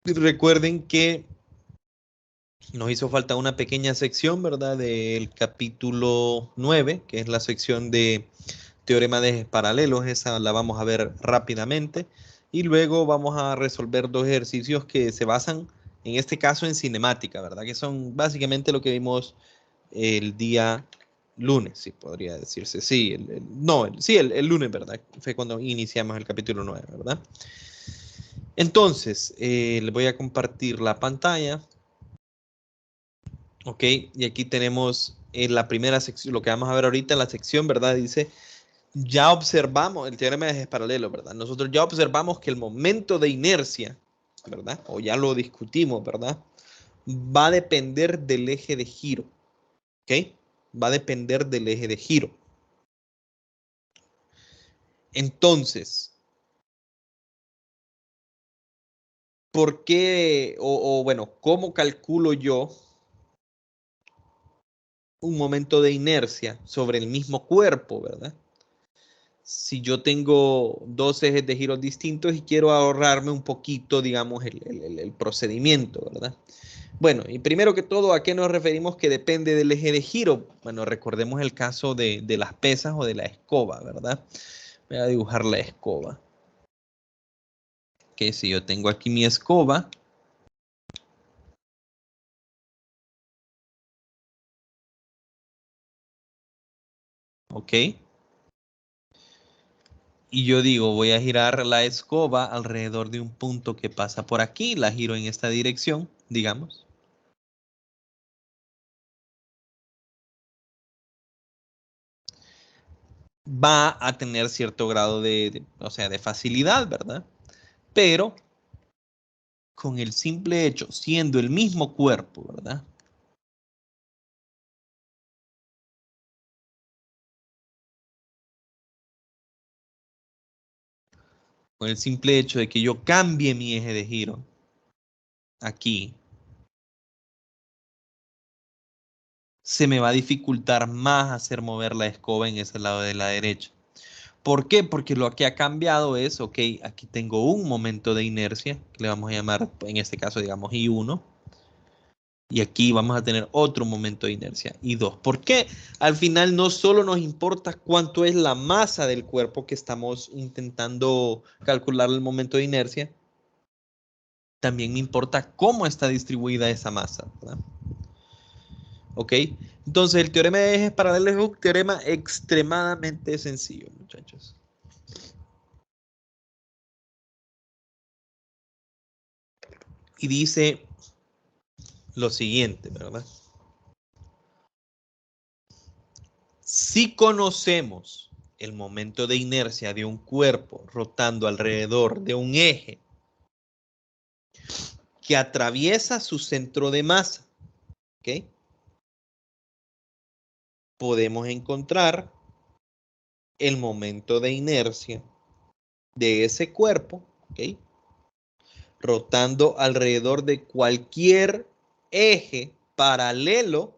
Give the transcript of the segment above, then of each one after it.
Recuerden que nos hizo falta una pequeña sección, ¿verdad? Del capítulo 9, que es la sección de teorema de ejes paralelos. Esa la vamos a ver rápidamente. Y luego vamos a resolver dos ejercicios que se basan, en este caso, en cinemática, ¿verdad? Que son básicamente lo que vimos el día lunes, sí, podría decirse. Sí, el lunes, ¿verdad? Fue cuando iniciamos el capítulo 9, ¿verdad? Entonces, les voy a compartir la pantalla. Ok, y aquí tenemos en la primera sección, lo que vamos a ver ahorita en la sección, ¿verdad? Dice, ya observamos, el teorema de ejes paralelos, ¿verdad? Nosotros ya observamos que el momento de inercia, ¿verdad? O ya lo discutimos, ¿verdad? Va a depender del eje de giro, ¿ok? Va a depender del eje de giro. Entonces, ¿por qué, bueno, cómo calculo yo un momento de inercia sobre el mismo cuerpo, ¿verdad? Si yo tengo dos ejes de giro distintos y quiero ahorrarme un poquito, digamos, el procedimiento, ¿verdad? Bueno, y primero que todo, ¿a qué nos referimos que depende del eje de giro? Bueno, recordemos el caso de las pesas o de la escoba, ¿verdad? Voy a dibujar la escoba. Que si yo tengo aquí mi escoba, ¿ok? Y yo digo, voy a girar la escoba alrededor de un punto que pasa por aquí, la giro en esta dirección, digamos. Va a tener cierto grado o sea, de facilidad, ¿verdad? Pero con el simple hecho, siendo el mismo cuerpo, ¿verdad? Con el simple hecho de que yo cambie mi eje de giro aquí, se me va a dificultar más hacer mover la escoba en ese lado de la derecha. ¿Por qué? Porque lo que ha cambiado es, ok, aquí tengo un momento de inercia, que le vamos a llamar, en este caso, digamos, I1. Y aquí vamos a tener otro momento de inercia, I2. ¿Por qué? Al final no solo nos importa cuánto es la masa del cuerpo que estamos intentando calcular el momento de inercia, también me importa cómo está distribuida esa masa, ¿verdad? ¿Ok? Entonces el teorema de ejes paralelos es un teorema extremadamente sencillo, muchachos. Y dice lo siguiente, ¿verdad? Si conocemos el momento de inercia de un cuerpo rotando alrededor de un eje que atraviesa su centro de masa, ¿ok? Podemos encontrar el momento de inercia de ese cuerpo, ¿ok? Rotando alrededor de cualquier eje paralelo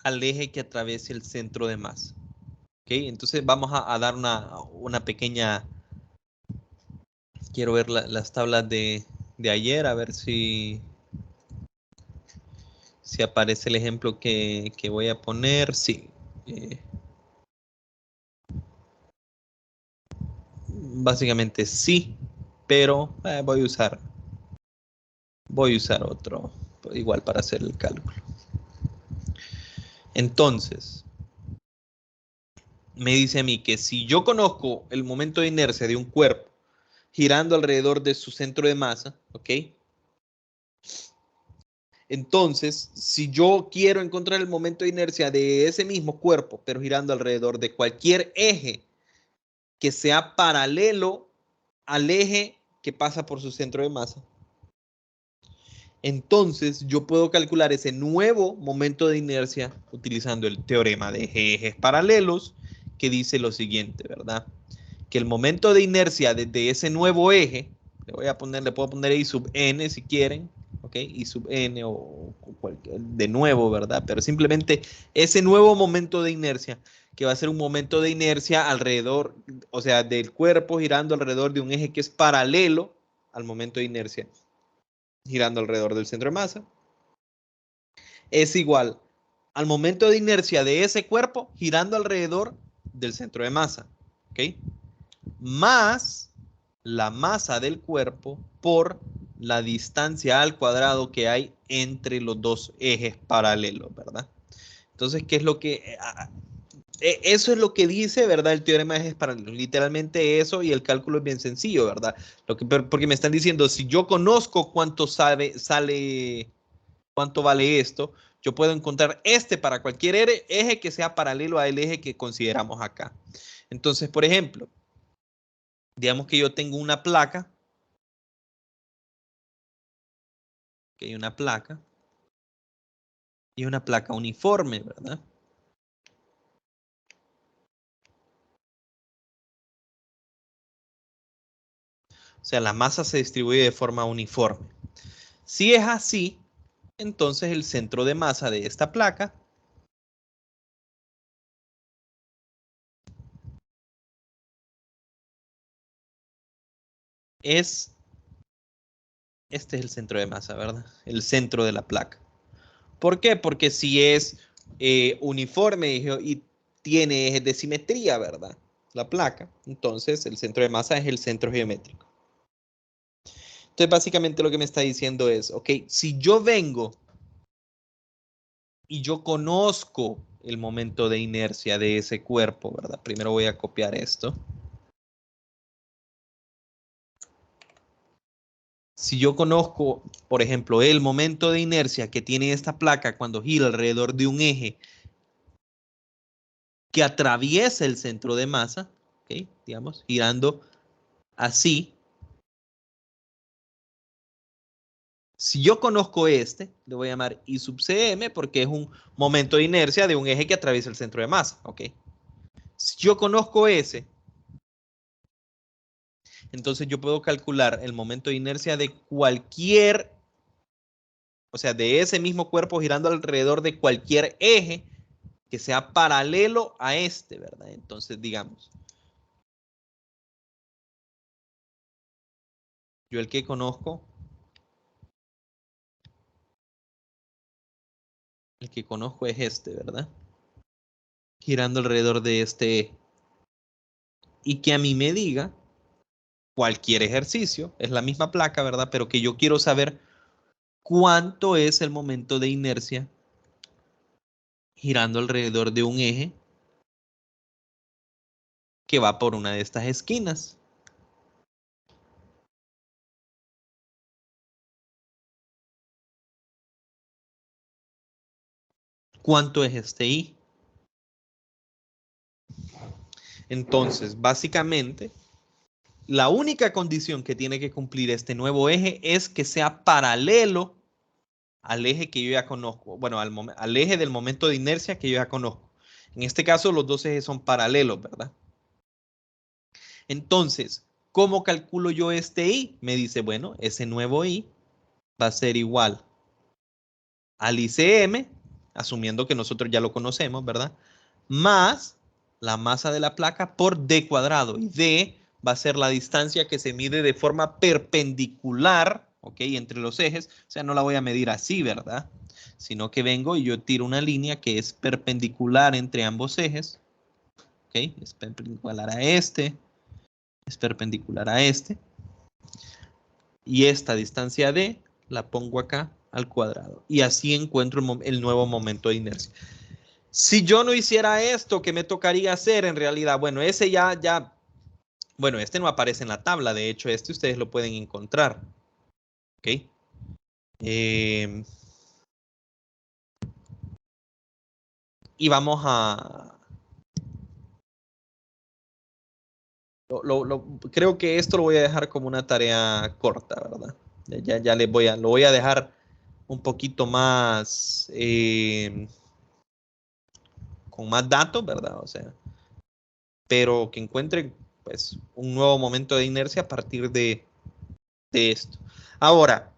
al eje que atraviese el centro de masa. ¿Ok? Entonces vamos a dar una pequeña... Quiero ver las tablas de ayer, a ver si aparece el ejemplo que voy a poner. Sí. Básicamente sí, pero voy a usar otro, igual para hacer el cálculo. Entonces, me dice a mí que si yo conozco el momento de inercia de un cuerpo girando alrededor de su centro de masa, ¿ok? Entonces, si yo quiero encontrar el momento de inercia de ese mismo cuerpo, pero girando alrededor de cualquier eje que sea paralelo al eje que pasa por su centro de masa, entonces yo puedo calcular ese nuevo momento de inercia utilizando el teorema de ejes paralelos que dice lo siguiente, ¿verdad? Que el momento de inercia de ese nuevo eje, le puedo poner I sub n si quieren, ¿ok? I sub n o cualquier, de nuevo, ¿verdad? Pero simplemente ese nuevo momento de inercia, que va a ser un momento de inercia alrededor, o sea, del cuerpo girando alrededor de un eje que es paralelo al momento de inercia girando alrededor del centro de masa es igual al momento de inercia de ese cuerpo girando alrededor del centro de masa, ¿ok? Más la masa del cuerpo por la distancia al cuadrado que hay entre los dos ejes paralelos, ¿verdad? Entonces, ¿qué es lo que... eso es lo que dice, ¿verdad? El teorema es para literalmente eso y el cálculo es bien sencillo, ¿verdad? Porque me están diciendo, si yo conozco cuánto cuánto vale esto, yo puedo encontrar este para cualquier eje que sea paralelo al eje que consideramos acá. Entonces, por ejemplo, digamos que yo tengo una placa, que hay una placa y una placa uniforme, ¿verdad? O sea, la masa se distribuye de forma uniforme. Si es así, entonces el centro de masa de esta placa es, este es el centro de masa, ¿verdad? El centro de la placa. ¿Por qué? Porque si es uniforme y tiene ejes de simetría, ¿verdad? La placa, entonces el centro de masa es el centro geométrico. Entonces, básicamente lo que me está diciendo es, ok, si yo vengo y yo conozco el momento de inercia de ese cuerpo, ¿verdad? Primero voy a copiar esto. Si yo conozco, por ejemplo, el momento de inercia que tiene esta placa cuando gira alrededor de un eje que atraviesa el centro de masa, ¿ok? Digamos, girando así. Si yo conozco este, le voy a llamar I sub Cm porque es un momento de inercia de un eje que atraviesa el centro de masa, ¿ok? Si yo conozco ese, entonces yo puedo calcular el momento de inercia de cualquier, o sea, de ese mismo cuerpo girando alrededor de cualquier eje que sea paralelo a este, ¿verdad? Entonces, digamos, yo el que conozco es este, ¿verdad? Girando alrededor de este eje. Y que a mí me diga cualquier ejercicio, es la misma placa, ¿verdad? Pero que yo quiero saber cuánto es el momento de inercia girando alrededor de un eje que va por una de estas esquinas. ¿Cuánto es este I? Entonces, básicamente, la única condición que tiene que cumplir este nuevo eje es que sea paralelo al eje que yo ya conozco, bueno, al eje del momento de inercia que yo ya conozco. En este caso, los dos ejes son paralelos, ¿verdad? Entonces, ¿cómo calculo yo este I? Me dice, bueno, ese nuevo I va a ser igual al ICM, asumiendo que nosotros ya lo conocemos, ¿verdad? Más la masa de la placa por D cuadrado. Y D va a ser la distancia que se mide de forma perpendicular, ¿ok? Entre los ejes. O sea, no la voy a medir así, ¿verdad? Sino que vengo y yo tiro una línea que es perpendicular entre ambos ejes. ¿Ok? Es perpendicular a este. Es perpendicular a este. Y esta distancia D la pongo acá al cuadrado. Y así encuentro el nuevo momento de inercia. Si yo no hiciera esto, ¿qué me tocaría hacer en realidad? Bueno, ese bueno, este no aparece en la tabla. De hecho, este ustedes lo pueden encontrar. ¿Ok? Y vamos a... creo que esto lo voy a dejar como una tarea corta, ¿verdad? Ya lo voy a dejar un poquito más... con más datos, ¿verdad? O sea, pero que encuentren pues un nuevo momento de inercia a partir de esto. Ahora,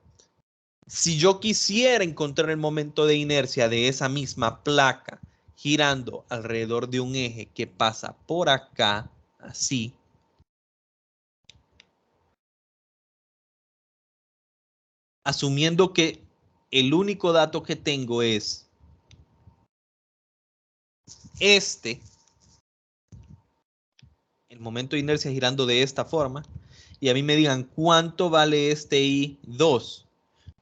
si yo quisiera encontrar el momento de inercia de esa misma placa girando alrededor de un eje que pasa por acá, así, asumiendo que el único dato que tengo es este, el momento de inercia girando de esta forma, y a mí me digan cuánto vale este I2,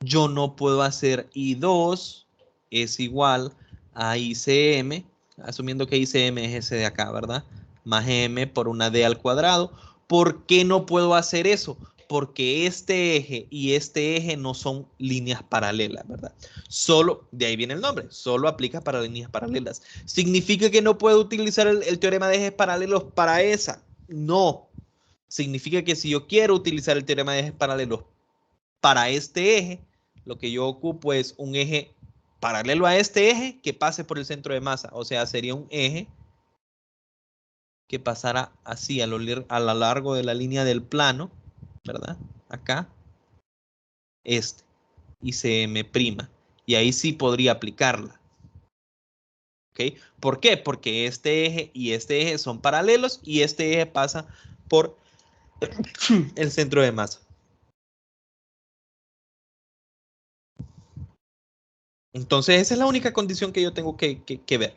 yo no puedo hacer I2 es igual a ICM, asumiendo que ICM es ese de acá, ¿verdad? Más M por una D al cuadrado. ¿Por qué no puedo hacer eso? Porque este eje y este eje no son líneas paralelas, ¿verdad? Solo, de ahí viene el nombre, solo aplica para líneas paralelas. ¿Significa que no puedo utilizar el teorema de ejes paralelos para esa? No. Significa que si yo quiero utilizar el teorema de ejes paralelos para este eje, lo que yo ocupo es un eje paralelo a este eje que pase por el centro de masa. O sea, sería un eje que pasara así a lo largo de la línea del plano, ¿verdad? Acá, este, y se me prima. Y ahí sí podría aplicarla. ¿Ok? ¿Por qué? Porque este eje y este eje son paralelos y este eje pasa por el centro de masa. Entonces, esa es la única condición que yo tengo que ver.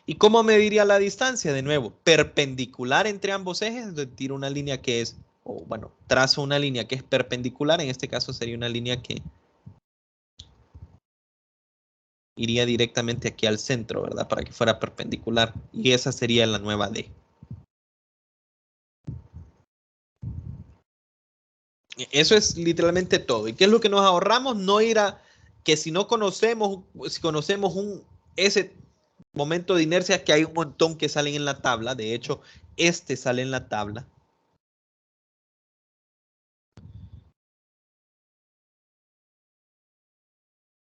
¿Y cómo mediría la distancia? De nuevo, perpendicular entre ambos ejes, tiro una línea que es, o bueno, trazo una línea que es perpendicular, en este caso sería una línea que iría directamente aquí al centro, ¿verdad? Para que fuera perpendicular. Y esa sería la nueva D. Eso es literalmente todo. ¿Y qué es lo que nos ahorramos? No ir a que si no conocemos, si conocemos ese momento de inercia, que hay un montón que salen en la tabla. De hecho, este sale en la tabla.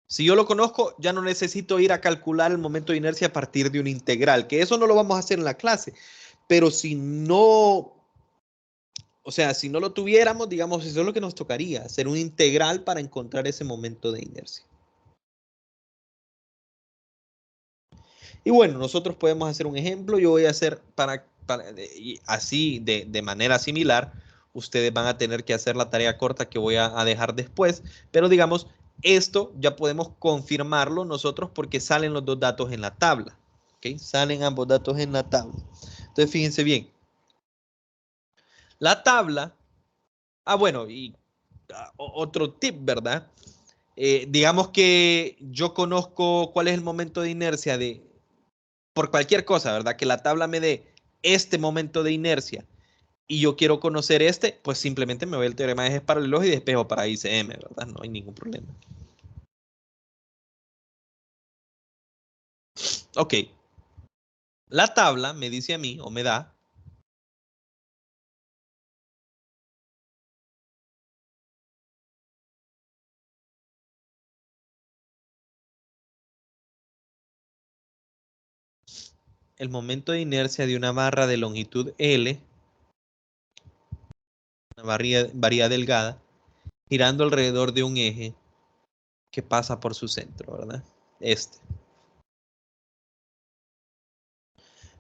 Si yo lo conozco, ya no necesito ir a calcular el momento de inercia a partir de una integral, que eso no lo vamos a hacer en la clase. Pero si no, o sea, si no lo tuviéramos, digamos, eso es lo que nos tocaría, hacer una integral para encontrar ese momento de inercia. Y bueno, nosotros podemos hacer un ejemplo. Yo voy a hacer así, de manera similar. Ustedes van a tener que hacer la tarea corta que voy a dejar después. Pero digamos, esto ya podemos confirmarlo nosotros porque salen los dos datos en la tabla. ¿Ok? Salen ambos datos en la tabla. Entonces, fíjense bien. La tabla. Ah, bueno, y otro tip, ¿verdad? Digamos que yo conozco cuál es el momento de inercia por cualquier cosa, ¿verdad? Que la tabla me dé este momento de inercia y yo quiero conocer este, pues simplemente me voy al teorema de ejes paralelos y despejo para ICM, ¿verdad? No hay ningún problema. Ok. La tabla me dice a mí, o me da, el momento de inercia de una barra de longitud L, una varilla delgada, girando alrededor de un eje que pasa por su centro, ¿verdad? Este.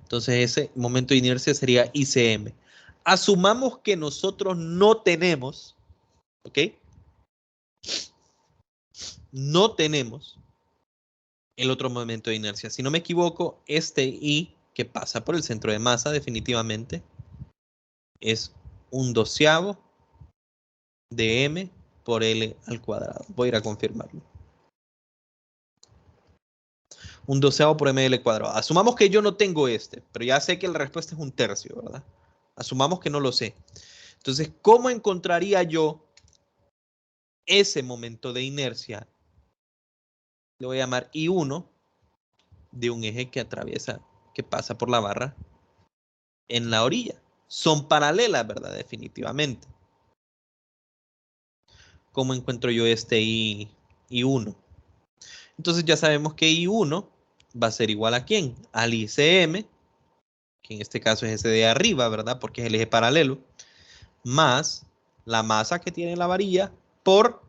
Entonces ese momento de inercia sería ICM. Asumamos que nosotros no tenemos, ¿ok? No tenemos el otro momento de inercia. Si no me equivoco, este I que pasa por el centro de masa definitivamente es un doceavo de M por L al cuadrado. Voy a ir a confirmarlo. Un doceavo por ML cuadrado. Asumamos que yo no tengo este, pero ya sé que la respuesta es un tercio, ¿verdad? Asumamos que no lo sé. Entonces, ¿cómo encontraría yo ese momento de inercia? Le voy a llamar I1 de un eje que atraviesa, que pasa por la barra en la orilla. Son paralelas, ¿verdad? Definitivamente. ¿Cómo encuentro yo este I1? Entonces ya sabemos que I1 va a ser igual a ¿quién? Al ICM, que en este caso es ese de arriba, ¿verdad? Porque es el eje paralelo, más la masa que tiene la varilla por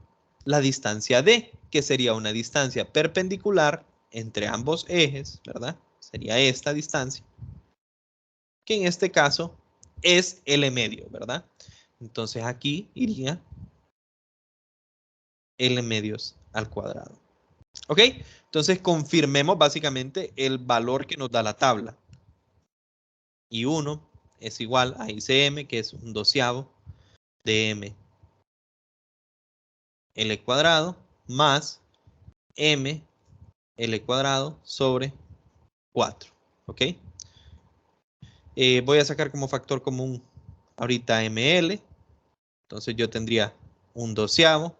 la distancia D, que sería una distancia perpendicular entre ambos ejes, ¿verdad? Sería esta distancia, que en este caso es L medio, ¿verdad? Entonces aquí iría L medios al cuadrado. ¿Ok? Entonces confirmemos básicamente el valor que nos da la tabla. Y 1 es igual a ICM, que es un doceavo de M L cuadrado más M L cuadrado sobre 4. ¿Ok? Voy a sacar como factor común ahorita ML. Entonces yo tendría un doceavo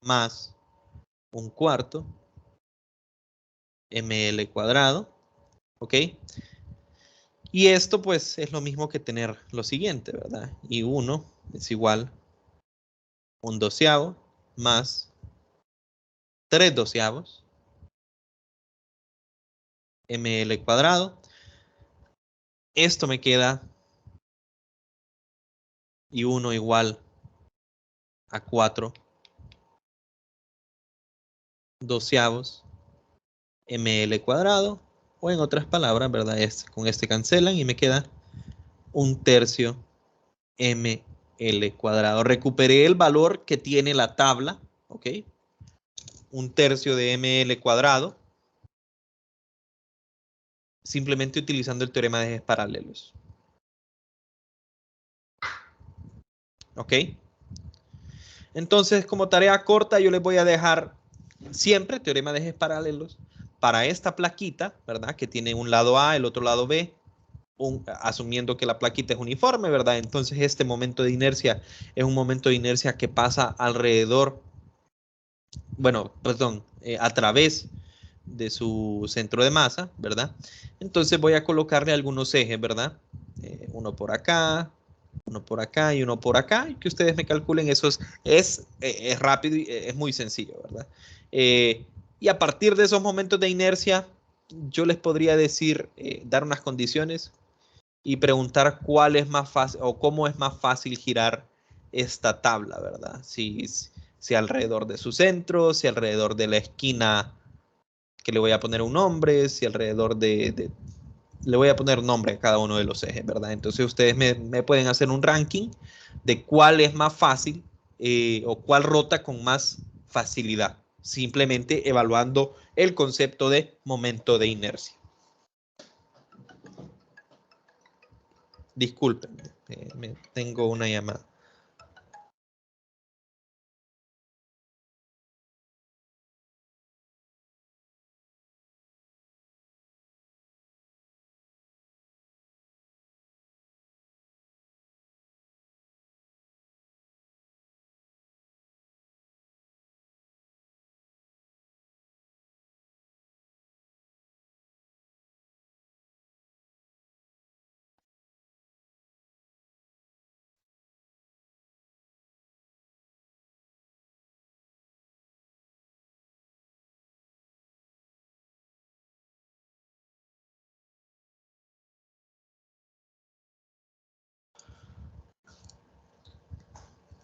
más un cuarto ML cuadrado. ¿Ok? Y esto pues es lo mismo que tener lo siguiente, ¿verdad? Y 1 es igual a un doceavo más 3 doceavos ML cuadrado. Esto me queda y 1 igual a 4 doceavos ML cuadrado. O en otras palabras, ¿verdad? Con este cancelan y me queda un tercio ML cuadrado. Recuperé el valor que tiene la tabla, ¿ok? Un tercio de ML cuadrado, simplemente utilizando el teorema de ejes paralelos. ¿Ok? Entonces, como tarea corta, yo les voy a dejar siempre teorema de ejes paralelos para esta plaquita, ¿verdad? Que tiene un lado A, el otro lado B, asumiendo que la plaquita es uniforme, ¿verdad? Entonces, este momento de inercia es un momento de inercia que pasa alrededor, bueno, perdón, a través de su centro de masa, ¿verdad? Entonces voy a colocarle algunos ejes, ¿verdad? Uno por acá y uno por acá, y que ustedes me calculen esos. Es rápido y es muy sencillo, ¿verdad? Y a partir de esos momentos de inercia, yo les podría decir, dar unas condiciones y preguntar cuál es más fácil o cómo es más fácil girar esta tabla, ¿verdad? Si alrededor de su centro, si alrededor de la esquina que le voy a poner un nombre, si alrededor le voy a poner nombre a cada uno de los ejes, ¿verdad? Entonces ustedes me pueden hacer un ranking de cuál es más fácil o cuál rota con más facilidad, simplemente evaluando el concepto de momento de inercia. Disculpen, tengo una llamada.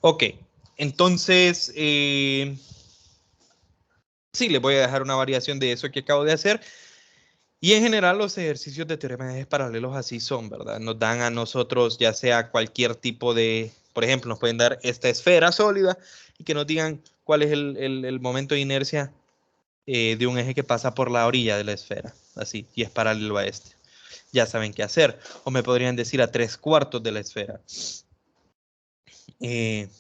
Ok, entonces, sí, les voy a dejar una variación de eso que acabo de hacer. Y en general los ejercicios de teorema de ejes paralelos así son, ¿verdad? Nos dan a nosotros ya sea cualquier tipo de, por ejemplo, nos pueden dar esta esfera sólida y que nos digan cuál es el momento de inercia de un eje que pasa por la orilla de la esfera, así, y es paralelo a este. Ya saben qué hacer. O me podrían decir a 3/4 de la esfera. En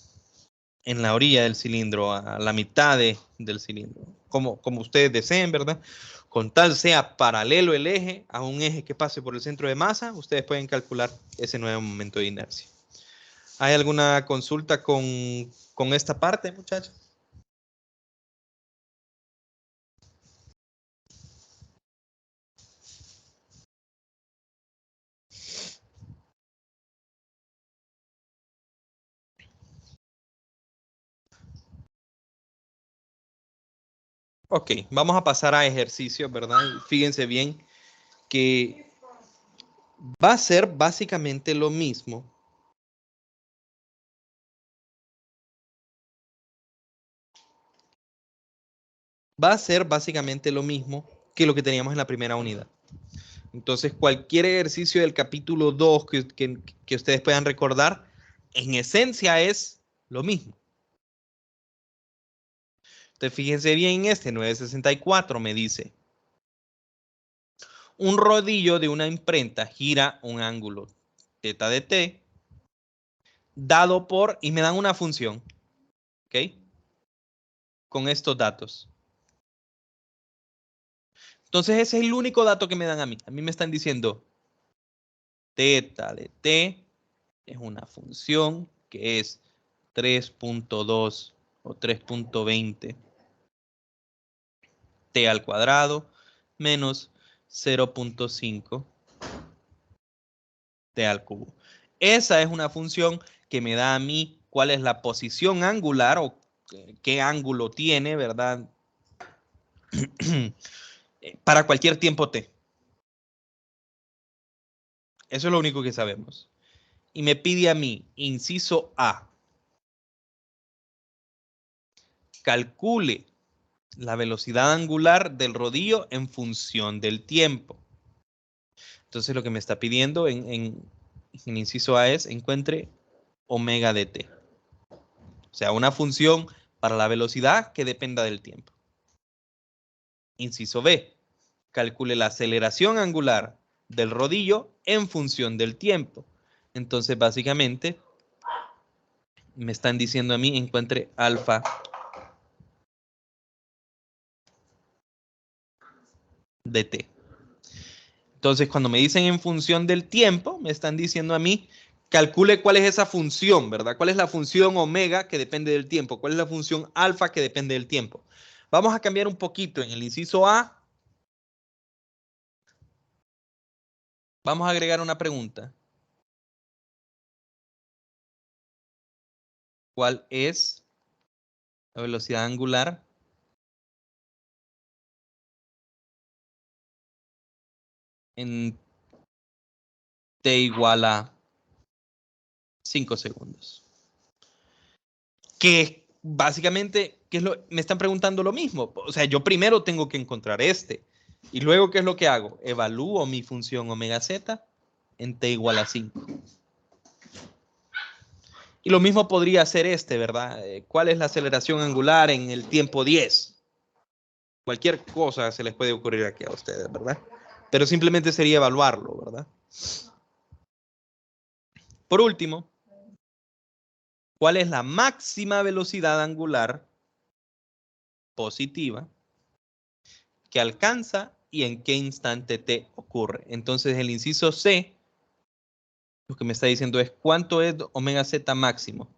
la orilla del cilindro, a la mitad del cilindro, como ustedes deseen, ¿verdad? Con tal sea paralelo el eje a un eje que pase por el centro de masa, ustedes pueden calcular ese nuevo momento de inercia. ¿Hay alguna consulta con esta parte, muchachos? Ok, vamos a pasar a ejercicios, ¿verdad? Fíjense bien que va a ser básicamente lo mismo. Va a ser básicamente lo mismo que lo que teníamos en la primera unidad. Entonces, cualquier ejercicio del capítulo 2 que ustedes puedan recordar, en esencia es lo mismo. Entonces, fíjense bien, este 964 me dice, un rodillo de una imprenta gira un ángulo θ de t, dado por, y me dan una función, ¿ok? Con estos datos. Entonces, ese es el único dato que me dan a mí. A mí me están diciendo, θ de t es una función que es 3.2 o 3.20 t al cuadrado menos 0.5 t al cubo. Esa es una función que me da a mí cuál es la posición angular o qué ángulo tiene, ¿verdad? Para cualquier tiempo t. Eso es lo único que sabemos. Y me pide a mí, inciso A, calcule la velocidad angular del rodillo en función del tiempo. Entonces lo que me está pidiendo en inciso A es encuentre omega de t. O sea, una función para la velocidad que dependa del tiempo. Inciso B, calcule la aceleración angular del rodillo en función del tiempo. Entonces, básicamente, me están diciendo a mí encuentre alfa de t. Entonces, cuando me dicen en función del tiempo, me están diciendo a mí, calcule cuál es esa función, ¿verdad? ¿Cuál es la función omega que depende del tiempo? ¿Cuál es la función alfa que depende del tiempo? Vamos a cambiar un poquito. En el inciso A, vamos a agregar una pregunta. ¿Cuál es la velocidad angular en t igual a 5 segundos? Que básicamente, me están preguntando lo mismo. O sea, yo primero tengo que encontrar este. Y luego, ¿qué es lo que hago? Evalúo mi función omega z en t igual a 5. Y lo mismo podría hacer este, ¿verdad? ¿Cuál es la aceleración angular en el tiempo 10? Cualquier cosa se les puede ocurrir aquí a ustedes, ¿verdad? Pero simplemente sería evaluarlo, ¿verdad? Por último, ¿cuál es la máxima velocidad angular positiva que alcanza y en qué instante t ocurre? Entonces, el inciso C, lo que me está diciendo es cuánto es omega z máximo.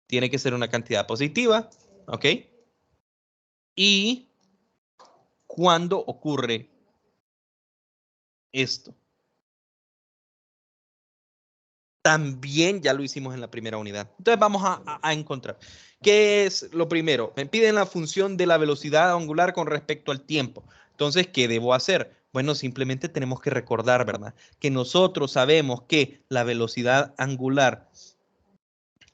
Tiene que ser una cantidad positiva, ¿ok? Y cuándo ocurre esto. También ya lo hicimos en la primera unidad. Entonces vamos a encontrar. ¿Qué es lo primero? Me piden la función de la velocidad angular con respecto al tiempo. Entonces, ¿qué debo hacer? Bueno, simplemente tenemos que recordar, ¿verdad? Que nosotros sabemos que la velocidad angular,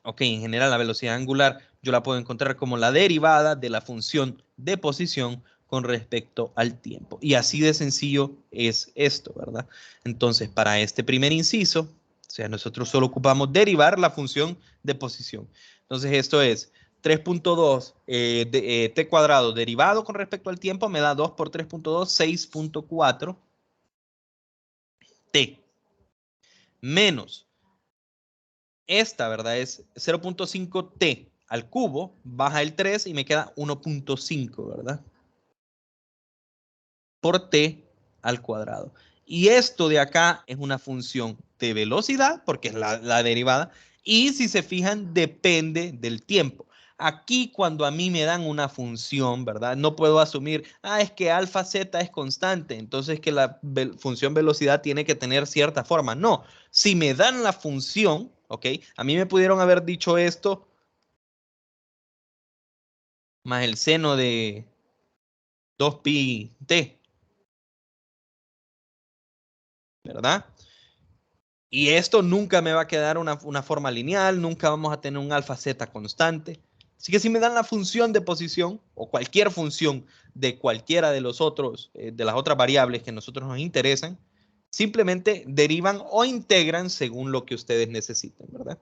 ok, en general la velocidad angular yo la puedo encontrar como la derivada de la función de posición con respecto al tiempo. Y así de sencillo es esto, ¿verdad? Entonces, para este primer inciso, o sea, nosotros solo ocupamos derivar la función de posición. Entonces, esto es 3.2 t cuadrado derivado con respecto al tiempo me da 2 por 3.2, 6.4 t menos esta, ¿verdad? Es 0.5 t al cubo, baja el 3 y me queda 1.5, ¿verdad? Por t al cuadrado. Y esto de acá es una función de velocidad, porque es la derivada, y si se fijan, depende del tiempo. Aquí cuando a mí me dan una función, ¿verdad? No puedo asumir, es que alfa z es constante, entonces que la función velocidad tiene que tener cierta forma. No, si me dan la función, ¿ok? A mí me pudieron haber dicho esto más el seno de 2pi t, ¿verdad? Y esto nunca me va a quedar una forma lineal, nunca vamos a tener un alfa z constante. Así que si me dan la función de posición o cualquier función de cualquiera de los otros, de las otras variables que a nosotros nos interesan, simplemente derivan o integran según lo que ustedes necesiten, ¿verdad?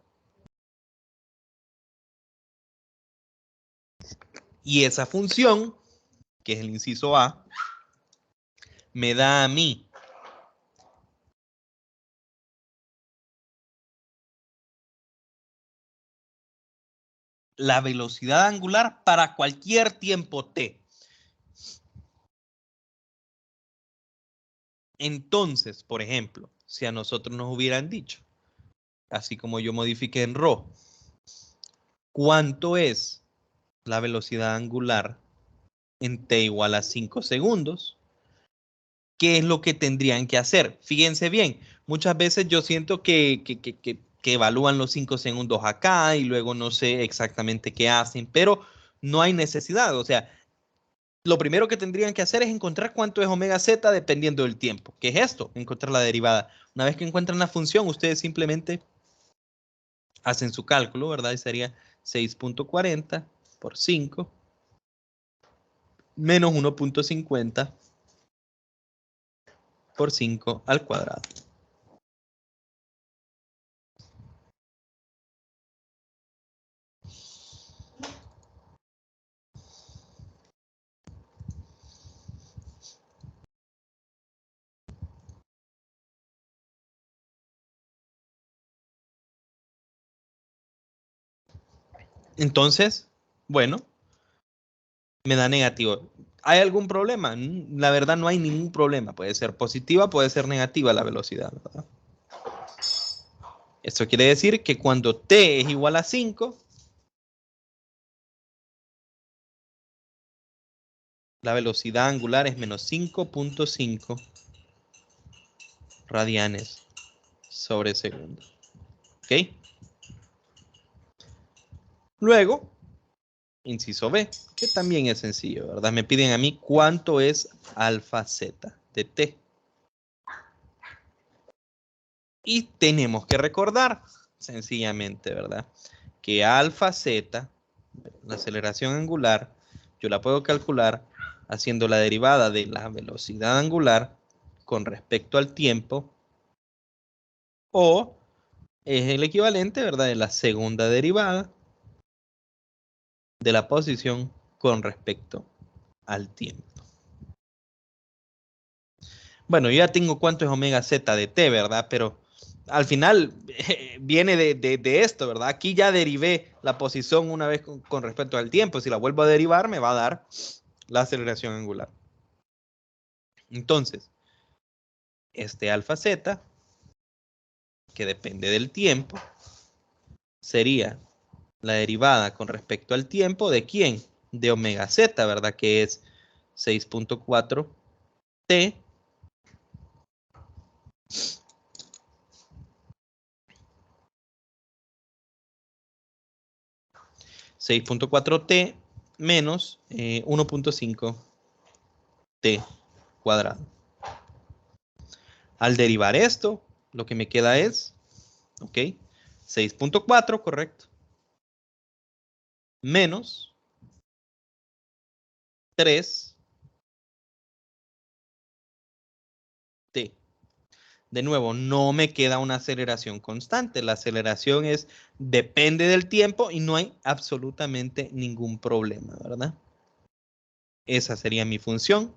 Y esa función, que es el inciso A, me da a mí la velocidad angular para cualquier tiempo t. Entonces, por ejemplo, si a nosotros nos hubieran dicho, así como yo modifiqué en ρ, ¿cuánto es la velocidad angular en t igual a 5 segundos? ¿Qué es lo que tendrían que hacer? Fíjense bien, muchas veces yo siento que evalúan los 5 segundos acá y luego no sé exactamente qué hacen, pero no hay necesidad. O sea, lo primero que tendrían que hacer es encontrar cuánto es omega z dependiendo del tiempo. ¿Qué es esto? Encontrar la derivada. Una vez que encuentran la función, ustedes simplemente hacen su cálculo, ¿verdad? Y sería 6.40 por 5 menos 1.50 por 5 al cuadrado. Entonces, bueno, me da negativo. ¿Hay algún problema? La verdad no hay ningún problema. Puede ser positiva, puede ser negativa la velocidad, ¿verdad? Esto quiere decir que cuando t es igual a 5, la velocidad angular es menos 5.5 radianes sobre segundo. ¿Ok? Luego, inciso B, que también es sencillo, ¿verdad? Me piden a mí cuánto es alfa z de t. Y tenemos que recordar, sencillamente, ¿verdad? Que alfa z, la aceleración angular, yo la puedo calcular haciendo la derivada de la velocidad angular con respecto al tiempo, o es el equivalente, ¿verdad? De la segunda derivada de la posición con respecto al tiempo. Bueno, yo ya tengo cuánto es omega z de t, ¿verdad? Pero al final viene de esto, ¿verdad? Aquí ya derivé la posición una vez con respecto al tiempo. Si la vuelvo a derivar, me va a dar la aceleración angular. Entonces, este alfa z, que depende del tiempo, sería la derivada con respecto al tiempo de ¿quién? De omega z, ¿verdad? Que es 6.4 t 6.4t menos 1.5 t cuadrado. Al derivar esto, lo que me queda es, ¿ok? 6.4, correcto, menos 3t. De nuevo, no me queda una aceleración constante. La aceleración depende del tiempo y no hay absolutamente ningún problema, ¿verdad? Esa sería mi función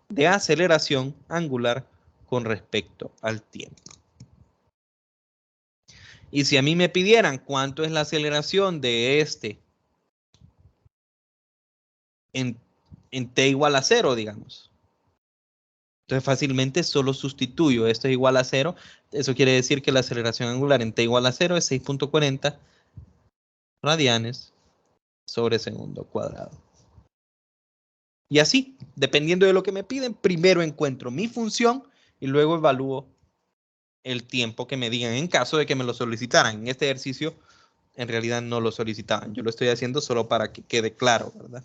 de aceleración angular con respecto al tiempo. Y si a mí me pidieran cuánto es la aceleración de este en, t igual a 0, digamos. Entonces fácilmente solo sustituyo esto es igual a 0. Eso quiere decir que la aceleración angular en t igual a 0 es 6.40 radianes sobre segundo cuadrado. Y así, dependiendo de lo que me piden, primero encuentro mi función y luego evalúo el tiempo que me digan en caso de que me lo solicitaran. En este ejercicio en realidad no lo solicitaban. Yo lo estoy haciendo solo para que quede claro, ¿verdad?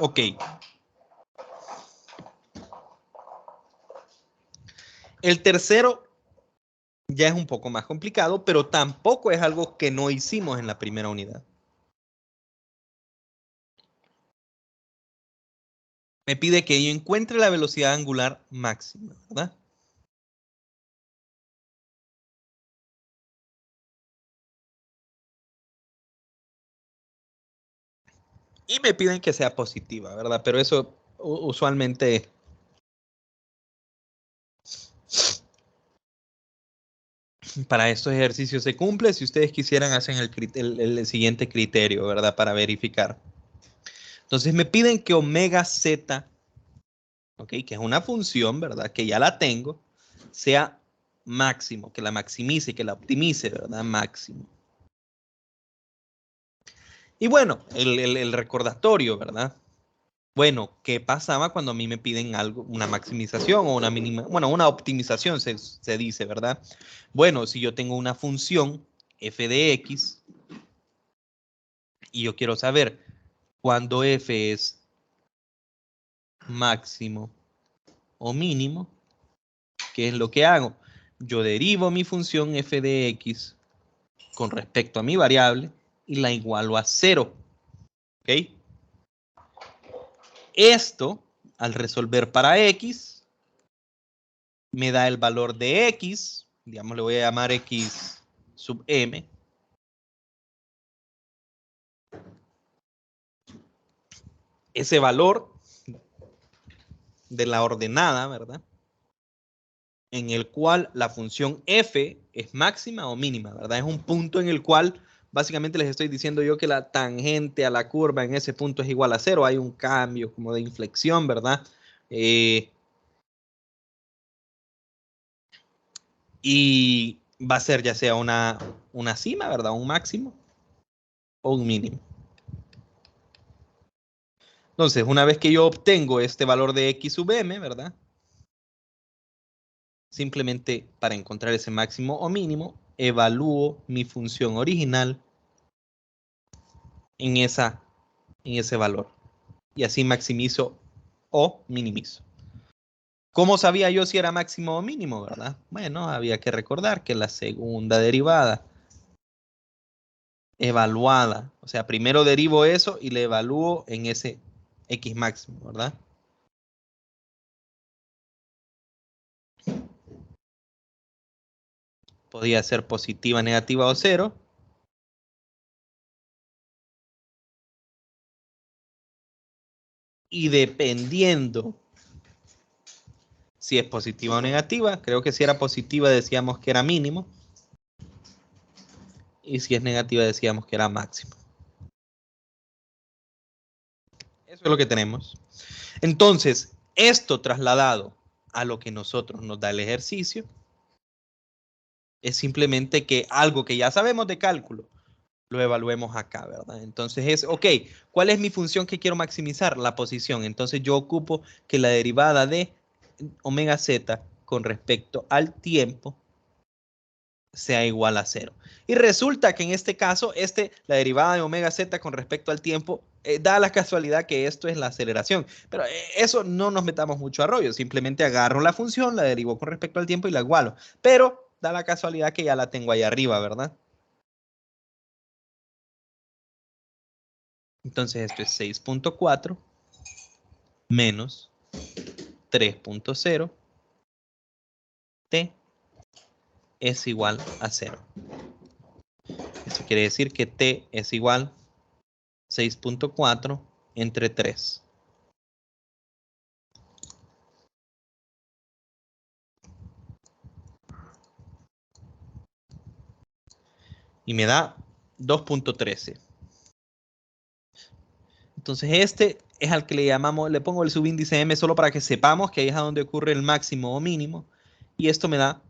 Ok. El tercero ya es un poco más complicado, pero tampoco es algo que no hicimos en la primera unidad. Me pide que yo encuentre la velocidad angular máxima, ¿verdad? Y me piden que sea positiva, ¿verdad? Pero eso usualmente para estos ejercicios se cumple. Si ustedes quisieran, hacen el siguiente criterio, ¿verdad? Para verificar. Entonces me piden que omega z, ¿ok? Que es una función, ¿verdad? Que ya la tengo, sea máximo, que la maximice, que la optimice, ¿verdad? Máximo. Y bueno, el recordatorio, ¿verdad? Bueno, ¿qué pasaba cuando a mí me piden algo, una maximización o una mínima, bueno, una optimización se dice, ¿verdad? Bueno, si yo tengo una función f de x y yo quiero saber cuándo f es máximo o mínimo, ¿qué es lo que hago? Yo derivo mi función f de x con respecto a mi variable y la igualo a 0, ¿ok? Esto, al resolver para x, me da el valor de x, digamos, le voy a llamar x sub m. Ese valor de la ordenada, ¿verdad? En el cual la función f es máxima o mínima, ¿verdad? Es un punto en el cual básicamente les estoy diciendo yo que la tangente a la curva en ese punto es igual a 0. Hay un cambio como de inflexión, ¿verdad? Y va a ser ya sea una cima, ¿verdad? Un máximo o un mínimo. Entonces, una vez que yo obtengo este valor de x sub m, ¿verdad? Simplemente para encontrar ese máximo o mínimo, evalúo mi función original en ese valor. Y así maximizo o minimizo. ¿Cómo sabía yo si era máximo o mínimo, verdad? Bueno, había que recordar que la segunda derivada evaluada, o sea, primero derivo eso y le evalúo en ese x máximo, ¿verdad? Podía ser positiva, negativa o cero. Y dependiendo si es positiva o negativa, creo que si era positiva decíamos que era mínimo. Y si es negativa decíamos que era máximo. Eso es lo que tenemos. Entonces, esto trasladado a lo que nosotros nos da el ejercicio, es simplemente que algo que ya sabemos de cálculo, lo evaluemos acá, ¿verdad? Entonces es, ok, ¿cuál es mi función que quiero maximizar? La posición. Entonces yo ocupo que la derivada de omega z con respecto al tiempo sea igual a 0. Y resulta que en este caso, la derivada de omega z con respecto al tiempo, da la casualidad que esto es la aceleración. Pero eso no nos metamos mucho a rollo. Simplemente agarro la función, la derivo con respecto al tiempo y la igualo. Pero da la casualidad que ya la tengo ahí arriba, ¿verdad? Entonces esto es 6.4 menos 3.0 t es igual a 0. Esto quiere decir que t es igual a 6.4 entre 3. Y me da 2.13. Entonces este es al que le llamamos, le pongo el subíndice m solo para que sepamos que ahí es a donde ocurre el máximo o mínimo. Y esto me da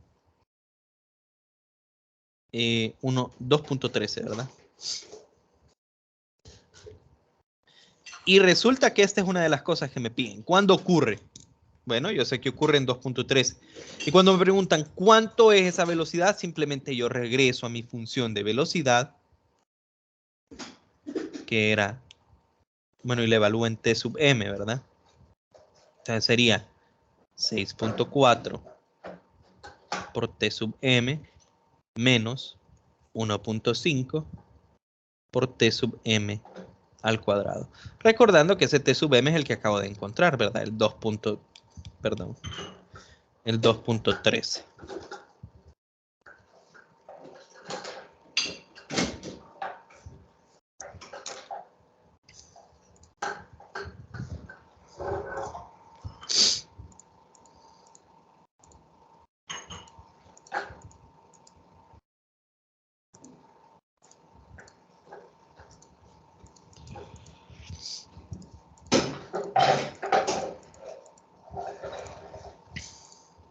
2.13, ¿verdad? Y resulta que esta es una de las cosas que me piden. ¿Cuándo ocurre? Bueno, yo sé que ocurre en 2.3. Y cuando me preguntan cuánto es esa velocidad, simplemente yo regreso a mi función de velocidad, que era, bueno, y le evalúo en t sub m, ¿verdad? Entonces sería 6.4 por t sub m menos 1.5 por t sub m al cuadrado. Recordando que ese t sub m es el que acabo de encontrar, ¿verdad? El 2.13.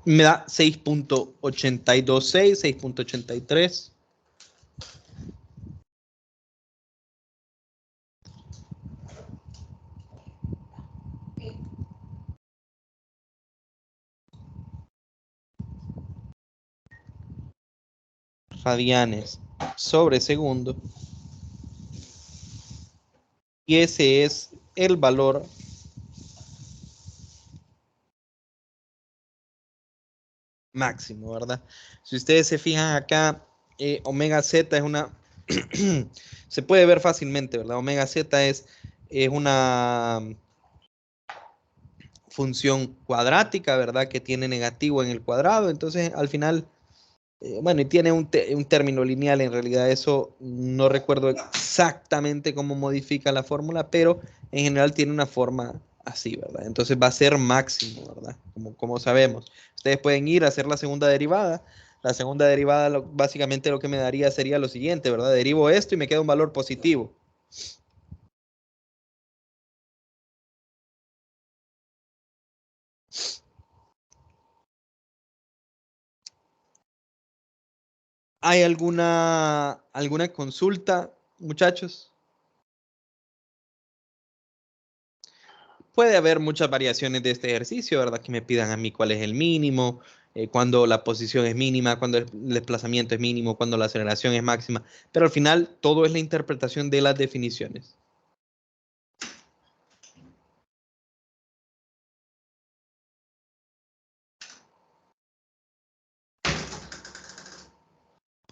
Me da 6.826, 6.83. Radianes sobre segundo. Y ese es el valor máximo, ¿verdad? Si ustedes se fijan acá, omega z es una, se puede ver fácilmente, ¿verdad? Omega z es una función cuadrática, ¿verdad? Que tiene negativo en el cuadrado, entonces al final, bueno, y tiene un término lineal, en realidad eso no recuerdo exactamente cómo modifica la fórmula, pero en general tiene una forma así, ¿verdad? Entonces va a ser máximo, ¿verdad? Como sabemos. Ustedes pueden ir a hacer la segunda derivada. La segunda derivada básicamente lo que me daría sería lo siguiente, ¿verdad? Derivo esto y me queda un valor positivo. ¿Hay alguna consulta, muchachos? Puede haber muchas variaciones de este ejercicio, ¿verdad? Que me pidan a mí cuál es el mínimo, cuando la posición es mínima, cuando el desplazamiento es mínimo, cuando la aceleración es máxima, pero al final todo es la interpretación de las definiciones.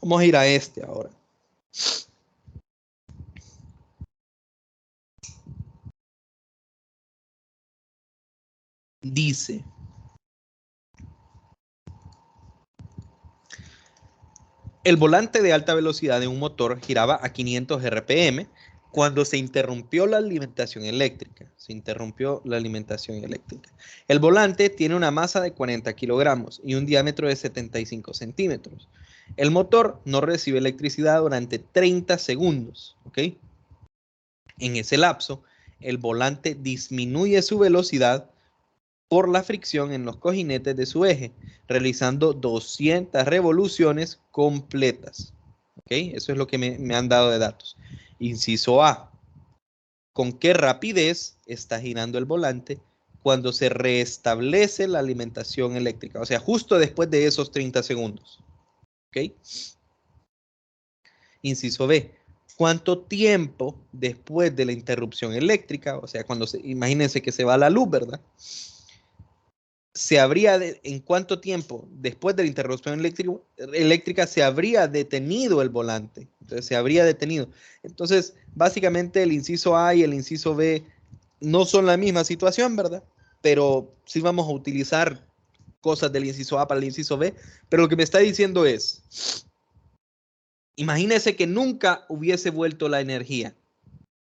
Vamos a ir a este ahora. Dice, el volante de alta velocidad de un motor giraba a 500 RPM cuando se interrumpió la alimentación eléctrica. Se interrumpió la alimentación eléctrica. El volante tiene una masa de 40 kilogramos y un diámetro de 75 centímetros. El motor no recibe electricidad durante 30 segundos. ¿Ok? En ese lapso, el volante disminuye su velocidad por la fricción en los cojinetes de su eje, realizando 200 revoluciones completas. ¿Ok? Eso es lo que me han dado de datos. Inciso A. ¿Con qué rapidez está girando el volante cuando se restablece la alimentación eléctrica? O sea, justo después de esos 30 segundos. ¿Ok? Inciso B. ¿Cuánto tiempo después de la interrupción eléctrica? O sea, imagínense que se va la luz, ¿verdad? ¿En cuánto tiempo después de la interrupción eléctrica se habría detenido el volante? Entonces, se habría detenido. Entonces, básicamente el inciso A y el inciso B no son la misma situación, ¿verdad? Pero sí vamos a utilizar cosas del inciso A para el inciso B. Pero lo que me está diciendo es, imagínese que nunca hubiese vuelto la energía.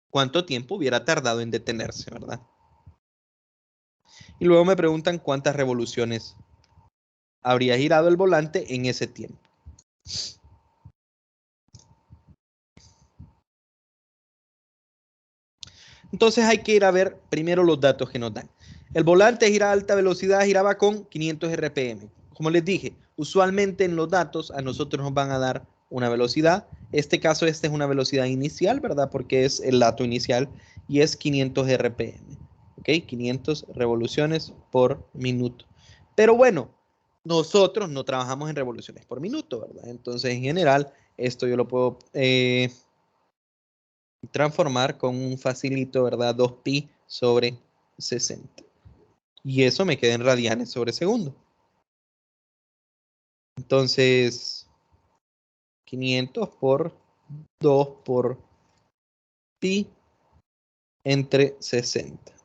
¿Cuánto tiempo hubiera tardado en detenerse, verdad? Y luego me preguntan cuántas revoluciones habría girado el volante en ese tiempo. Entonces hay que ir a ver primero los datos que nos dan. El volante gira a alta velocidad, giraba con 500 RPM. Como les dije, usualmente en los datos a nosotros nos van a dar una velocidad. Este caso, esta es una velocidad inicial, ¿verdad? Porque es el dato inicial y es 500 RPM. ¿Ok? 500 revoluciones por minuto. Pero bueno, nosotros no trabajamos en revoluciones por minuto, ¿verdad? Entonces, en general, esto yo lo puedo transformar con un facilito, ¿verdad? 2pi sobre 60. Y eso me queda en radianes sobre segundo. Entonces, 500 por 2 por pi entre 60.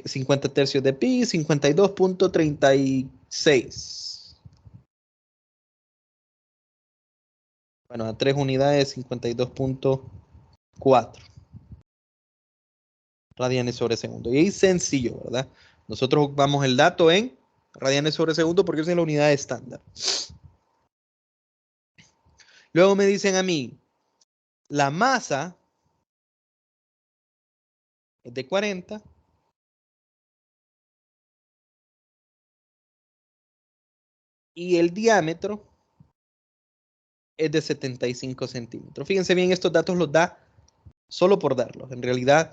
50 tercios de pi, 52.36. Bueno, a 3 unidades, 52.4 radianes sobre segundo. Y ahí sencillo, ¿verdad? Nosotros ocupamos el dato en radianes sobre segundo porque esa es la unidad estándar. Luego me dicen a mí, la masa es de 40 y el diámetro es de 75 centímetros. Fíjense bien, estos datos los da solo por darlos. En realidad,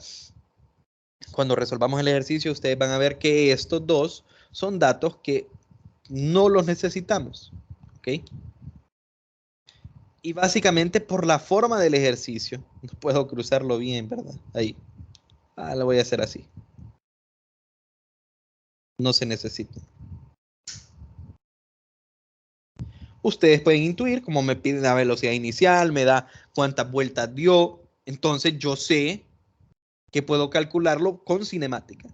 cuando resolvamos el ejercicio, ustedes van a ver que estos dos son datos que no los necesitamos. ¿Ok? Y básicamente por la forma del ejercicio, no puedo cruzarlo bien, ¿verdad? Ahí. Lo voy a hacer así. No se necesita. Ustedes pueden intuir, como me piden la velocidad inicial, me da cuántas vueltas dio, entonces yo sé que puedo calcularlo con cinemática.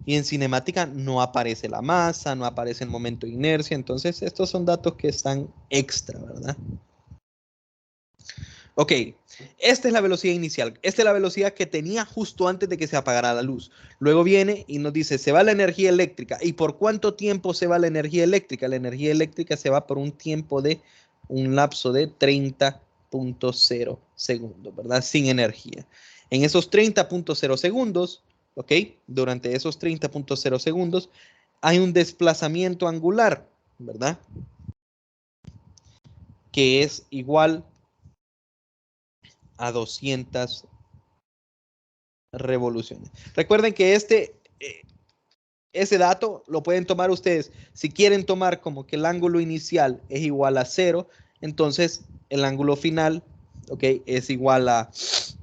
Y en cinemática no aparece la masa, no aparece el momento de inercia, entonces estos son datos que están extra, ¿verdad? Ok, esta es la velocidad inicial. Esta es la velocidad que tenía justo antes de que se apagara la luz. Luego viene y nos dice, se va la energía eléctrica. ¿Y por cuánto tiempo se va la energía eléctrica? La energía eléctrica se va por un tiempo de un lapso de 30.0 segundos, ¿verdad? Sin energía. En esos 30.0 segundos, ok, durante esos 30.0 segundos, hay un desplazamiento angular, ¿verdad? Que es igual a 200 revoluciones. Recuerden que ese dato lo pueden tomar ustedes. Si quieren tomar como que el ángulo inicial es igual a 0, entonces el ángulo final, ok, es igual a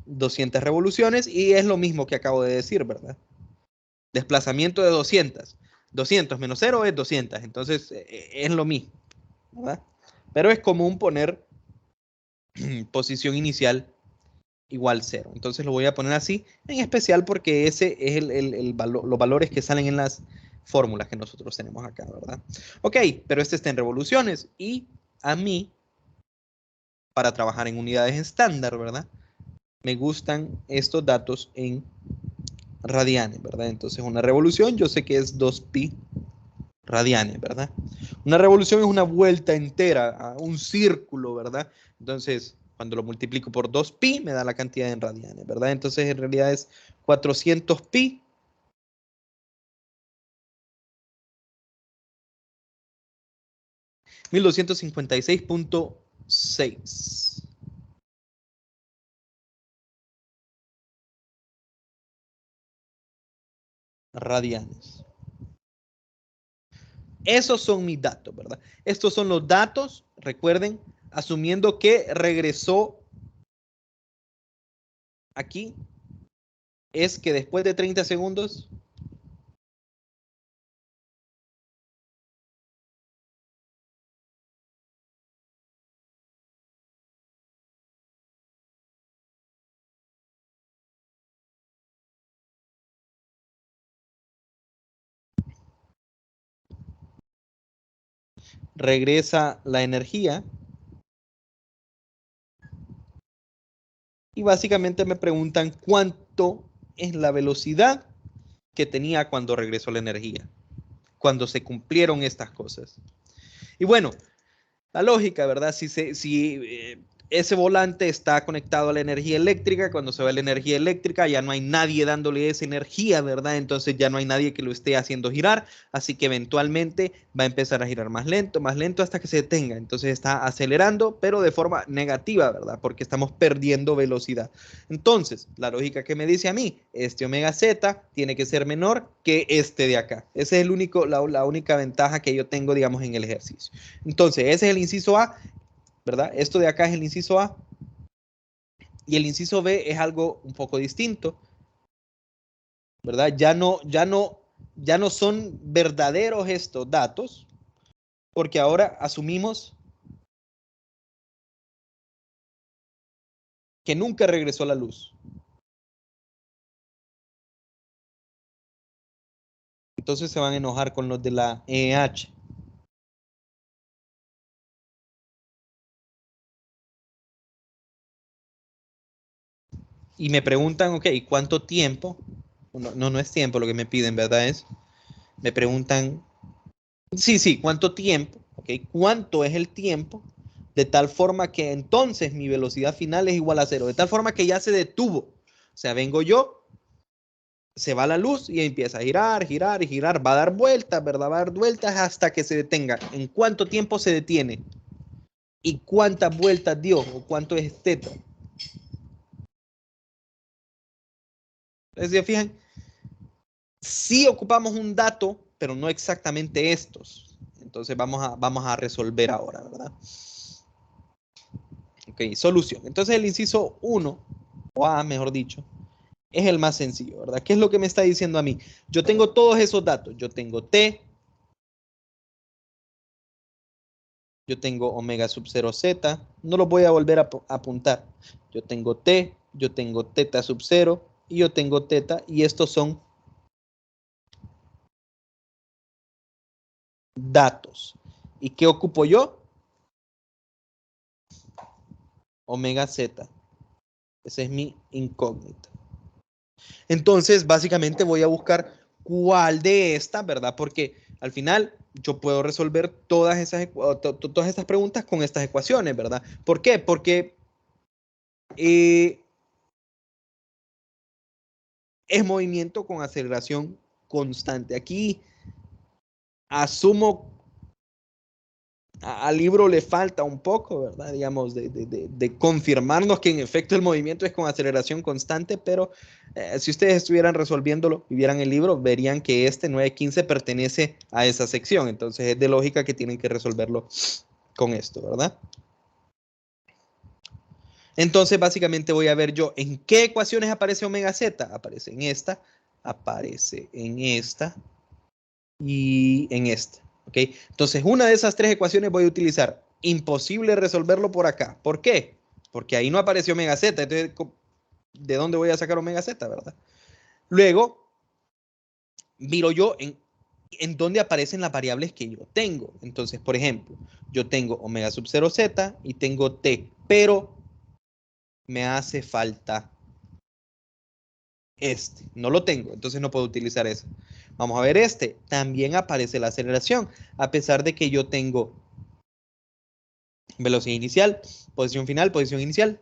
200 revoluciones y es lo mismo que acabo de decir, ¿verdad? Desplazamiento de 200. 200 menos 0 es 200, entonces es lo mismo, ¿verdad? Pero es común poner posición inicial igual 0. Entonces lo voy a poner así, en especial porque ese es los valores que salen en las fórmulas que nosotros tenemos acá, ¿verdad? Ok, pero este está en revoluciones y a mí, para trabajar en unidades estándar, ¿verdad? Me gustan estos datos en radianes, ¿verdad? Entonces una revolución yo sé que es 2pi radianes, ¿verdad? Una revolución es una vuelta entera, un círculo, ¿verdad? Entonces, cuando lo multiplico por 2pi, me da la cantidad en radianes, ¿verdad? Entonces, en realidad es 400pi. 1256.6 radianes. Esos son mis datos, ¿verdad? Estos son los datos, recuerden, asumiendo que regresó aquí, es que después de 30 segundos regresa la energía y básicamente me preguntan cuánto es la velocidad que tenía cuando regresó la energía, cuando se cumplieron estas cosas. Y bueno, la lógica, ¿verdad? Si ese volante está conectado a la energía eléctrica, cuando se va la energía eléctrica ya no hay nadie dándole esa energía, ¿verdad? Entonces ya no hay nadie que lo esté haciendo girar, así que eventualmente va a empezar a girar más lento hasta que se detenga. Entonces está acelerando, pero de forma negativa, ¿verdad? Porque estamos perdiendo velocidad. Entonces, la lógica que me dice a mí, este omega z tiene que ser menor que este de acá. Esa es la única ventaja que yo tengo, digamos, en el ejercicio. Entonces, ese es el inciso A, ¿verdad? Esto de acá es el inciso A. Y el inciso B es algo un poco distinto, ¿verdad? Ya no son verdaderos estos datos, porque ahora asumimos que nunca regresó la luz. Entonces se van a enojar con los de la EH. Y me preguntan, ok, ¿cuánto tiempo? No es tiempo lo que me piden, ¿verdad? Me preguntan, sí, ¿cuánto tiempo? Ok, ¿cuánto es el tiempo? De tal forma que entonces mi velocidad final es igual a 0. De tal forma que ya se detuvo. O sea, vengo yo se va la luz y empieza a girar, girar y girar. Va a dar vueltas, ¿verdad? Va a dar vueltas hasta que se detenga. ¿En cuánto tiempo se detiene? ¿Y cuántas vueltas dio? ¿O cuánto es teta? ¿Se fijan? Sí ocupamos un dato, pero no exactamente estos. Entonces vamos a resolver ahora, ¿verdad? Ok, solución. Entonces el inciso 1, o A, mejor dicho, es el más sencillo, ¿verdad? ¿Qué es lo que me está diciendo a mí? Yo tengo todos esos datos. Yo tengo T, yo tengo omega sub 0 Z, no los voy a volver a apuntar. Yo tengo T, yo tengo teta sub 0 y yo tengo teta, y estos son datos. ¿Y qué ocupo yo? Omega Z. Ese es mi incógnita. Entonces, básicamente voy a buscar cuál de estas, ¿verdad? Porque al final yo puedo resolver todas estas preguntas con estas ecuaciones, ¿verdad? ¿Por qué? Porque es movimiento con aceleración constante. Aquí asumo al libro le falta un poco, ¿verdad? Digamos, de confirmarnos que en efecto el movimiento es con aceleración constante, pero si ustedes estuvieran resolviéndolo y vieran el libro, verían que este 915 pertenece a esa sección. Entonces es de lógica que tienen que resolverlo con esto, ¿verdad? Entonces básicamente voy a ver yo en qué ecuaciones aparece omega z. Aparece en esta y en esta. ¿Ok? Entonces, una de esas tres ecuaciones voy a utilizar. Imposible resolverlo por acá. ¿Por qué? Porque ahí no apareció omega z. Entonces, ¿de dónde voy a sacar omega z, verdad? Luego, miro yo en dónde aparecen las variables que yo tengo. Entonces, por ejemplo, yo tengo omega sub 0 z y tengo t, pero me hace falta este. No lo tengo, entonces no puedo utilizar eso. Vamos a ver este. También aparece la aceleración, a pesar de que yo tengo velocidad inicial, posición final, posición inicial.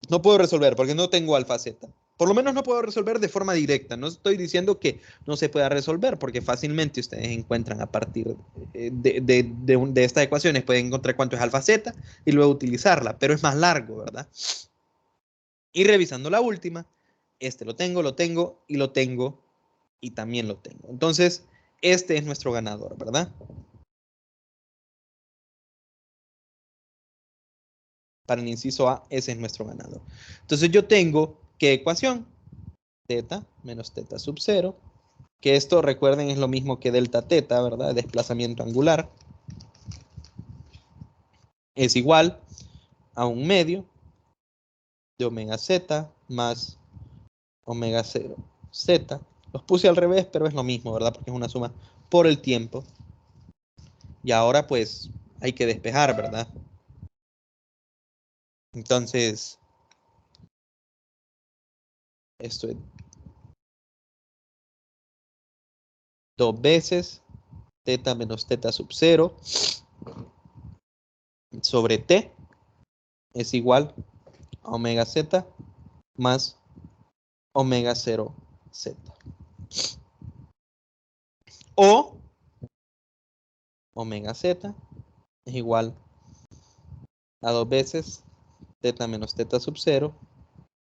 No puedo resolver porque no tengo alfa z. Por lo menos no puedo resolver de forma directa. No estoy diciendo que no se pueda resolver, porque fácilmente ustedes encuentran a partir de estas ecuaciones, pueden encontrar cuánto es alfa z y luego utilizarla, pero es más largo, ¿verdad? Y revisando la última, este lo tengo y también lo tengo. Entonces, este es nuestro ganador, ¿verdad? Para el inciso A, ese es nuestro ganador. Entonces yo tengo, ¿qué ecuación? Teta menos teta sub 0, que esto recuerden es lo mismo que delta teta, ¿verdad? Desplazamiento angular, es igual a un medio de omega z más omega 0 z. Los puse al revés, pero es lo mismo, ¿verdad? Porque es una suma por el tiempo. Y ahora pues hay que despejar, ¿verdad? Entonces, esto es 2 veces teta menos teta sub 0 sobre t es igual a omega z más omega 0 z. O omega z es igual a 2 veces teta menos teta sub 0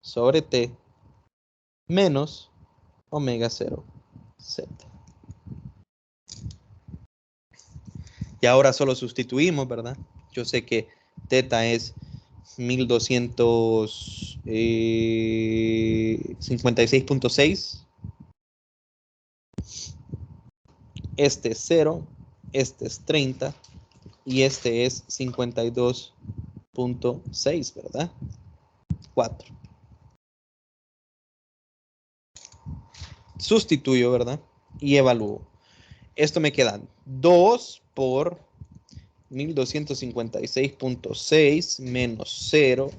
sobre t menos omega 0 z. Y ahora solo sustituimos, ¿verdad? Yo sé que teta es 1256.6. Este es 0, este es 30 y este es 52.6, ¿verdad? 4. Sustituyo, ¿verdad? Y evalúo. Esto me queda 2 por 1256.6 menos 0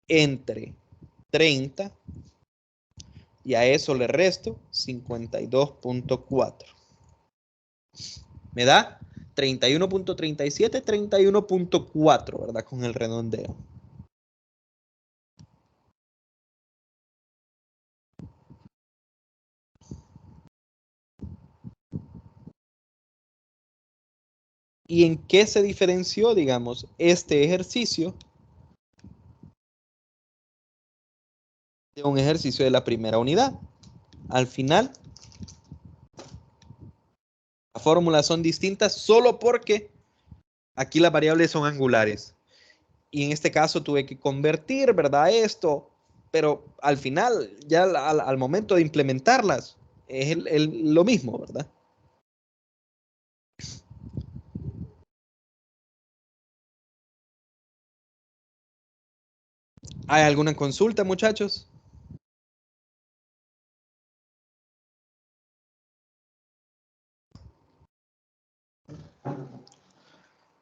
entre 30 y a eso le resto 52.4. Me da 31.37, 31.4, ¿verdad? Con el redondeo. ¿Y en qué se diferenció, digamos, este ejercicio de un ejercicio de la primera unidad? Al final, las fórmulas son distintas solo porque aquí las variables son angulares. Y en este caso tuve que convertir, ¿verdad? Esto, pero al final, ya al momento de implementarlas, es lo mismo, ¿verdad? ¿Hay alguna consulta, muchachos?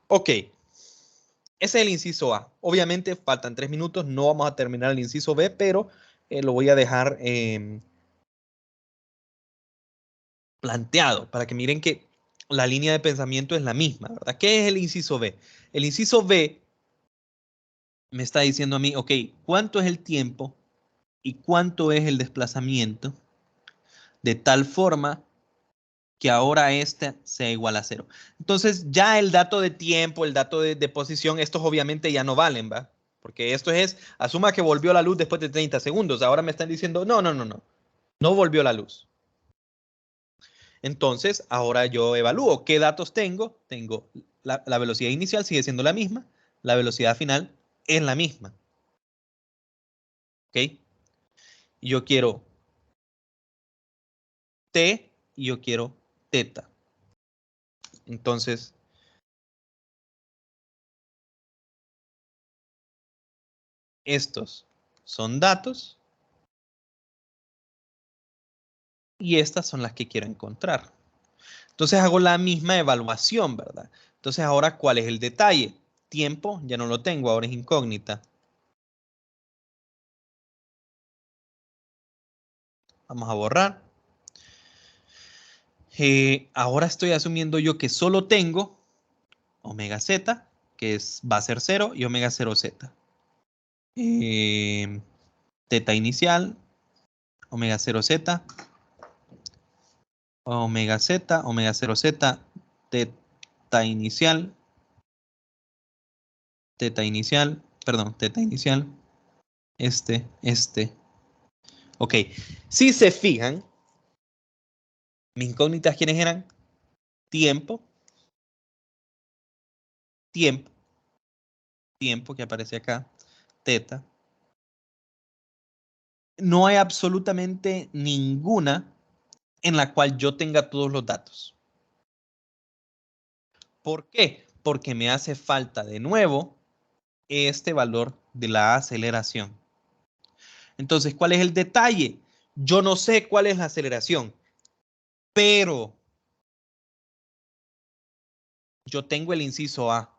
Ok, ese es el inciso A. Obviamente faltan 3 minutos, no vamos a terminar el inciso B, pero lo voy a dejar planteado para que miren que la línea de pensamiento es la misma, ¿verdad? ¿Qué es el inciso B? El inciso B me está diciendo a mí, ok, ¿cuánto es el tiempo y cuánto es el desplazamiento de tal forma que ahora este sea igual a 0? Entonces ya el dato de tiempo, el dato de posición, estos obviamente ya no valen, ¿va? Porque esto es, asuma que volvió la luz después de 30 segundos. Ahora me están diciendo, no, no, no, no, no volvió la luz. Entonces, ahora yo evalúo qué datos tengo. Tengo la velocidad inicial sigue siendo la misma, la velocidad final es la misma. ¿Ok? Yo quiero T y yo quiero teta. Entonces, estos son datos y estas son las que quiero encontrar. Entonces hago la misma evaluación, ¿verdad? Entonces ahora, ¿cuál es el detalle? Tiempo, ya no lo tengo, ahora es incógnita. Vamos a borrar. Ahora estoy asumiendo yo que solo tengo omega z, que va a ser 0, y omega 0 z. Teta inicial, omega 0 z, omega z, omega 0 z, teta inicial, teta inicial, este. Ok, si se fijan, mis incógnitas, ¿quiénes eran? Tiempo, tiempo, tiempo que aparece acá, teta. No hay absolutamente ninguna en la cual yo tenga todos los datos. ¿Por qué? Porque me hace falta de nuevo este valor de la aceleración. Entonces, ¿cuál es el detalle? Yo no sé cuál es la aceleración, pero yo tengo el inciso A.